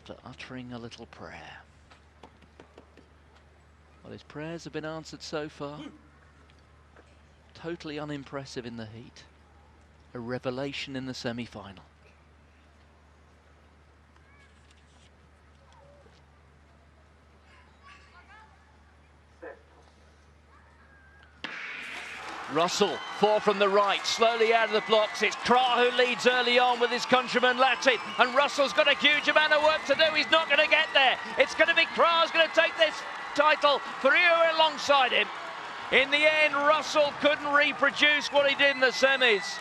after uttering a little prayer. Well, his prayers have been answered so far. Totally unimpressive in the heat. A revelation in the semi-final. Russell, 4 from the right, slowly out of the blocks. It's Krah who leads early on with his countryman Lattin, and Russell's got a huge amount of work to do. He's not going to get there. It's going to be Krah who's going to take this title for you alongside him. In the end, Russell couldn't reproduce what he did in the semis.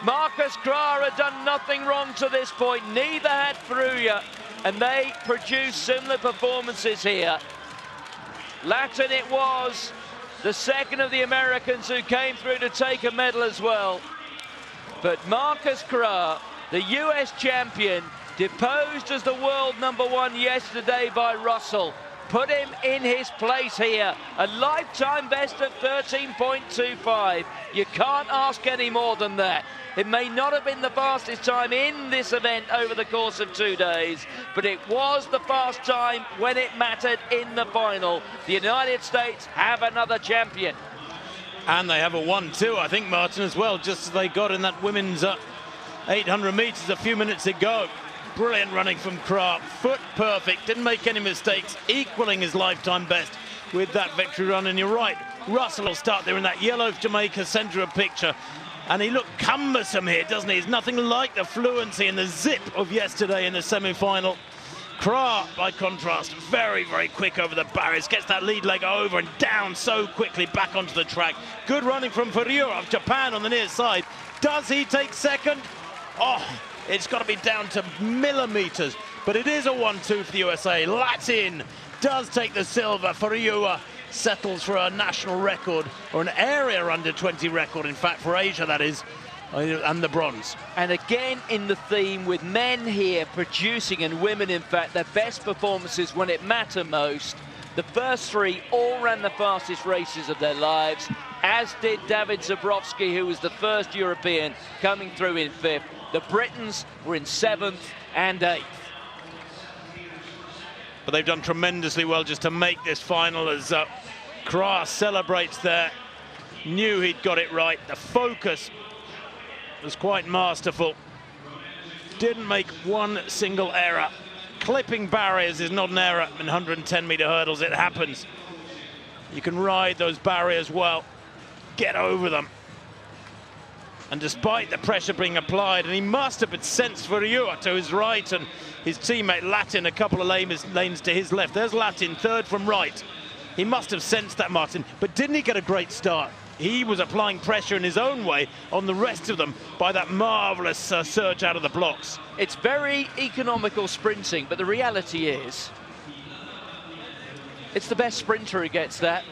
Marcus Krah had done nothing wrong to this point. Neither had Furya, and they produced similar performances here. Lattin it was, the second of the Americans who came through to take a medal as well. But Marcus Krah, the US champion, deposed as the world #1 yesterday by Russell, put him in his place here. A lifetime best of 13.25. You can't ask any more than that. It may not have been the fastest time in this event over the course of 2 days, but it was the fast time when it mattered in the final. The United States have another champion. And they have a 1-2, I think, Martin, as well, just as they got in that women's 800 metres a few minutes ago. Brilliant running from Krah, foot perfect, didn't make any mistakes, equaling his lifetime best with that victory run. And you're right, Russell will start there in that yellow Jamaica centre of picture. And he looked cumbersome here, doesn't he? He's nothing like the fluency and the zip of yesterday in the semi-final. Krah, by contrast, very, very quick over the barriers, gets that lead leg over and down so quickly back onto the track. Good running from Furya of Japan on the near side. Does he take second? Oh, it's got to be down to millimetres, but it is a 1-2 for the USA. Lattin does take the silver. Furya settles for a national record, or an area under 20 record, in fact, for Asia, that is, and the bronze. And again in the theme with men here producing, and women, in fact, their best performances when it mattered most. The first 3 all ran the fastest races of their lives, as did David Zabrowski, who was the first European coming through in 5th. The Britons were in 7th and 8th. But they've done tremendously well just to make this final, as Krah celebrates there. Knew he'd got it right. The focus was quite masterful. Didn't make one single error. Clipping barriers is not an error in 110-metre hurdles. It happens. You can ride those barriers well, get over them. And despite the pressure being applied, and he must have been sensed Furya to his right, and his teammate Lattin a couple of lanes to his left. There's Lattin, 3rd from right. He must have sensed that, Martin, but didn't he get a great start? He was applying pressure in his own way on the rest of them by that marvellous surge out of the blocks. It's very economical sprinting, but the reality is it's the best sprinter who gets that.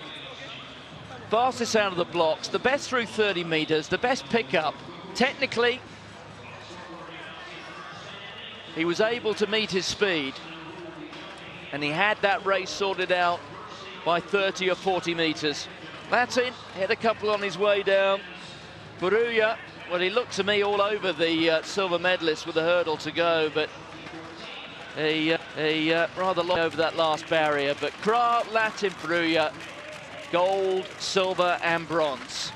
Fastest out of the blocks, the best through 30 metres, the best pickup. Technically, he was able to meet his speed, and he had that race sorted out by 30 or 40 metres. Lattin hit a couple on his way down. Furya, well, he looked to me all over the silver medalist with the hurdle to go, but he rather long over that last barrier. But Krah, Lattin, Furya, gold, silver and bronze.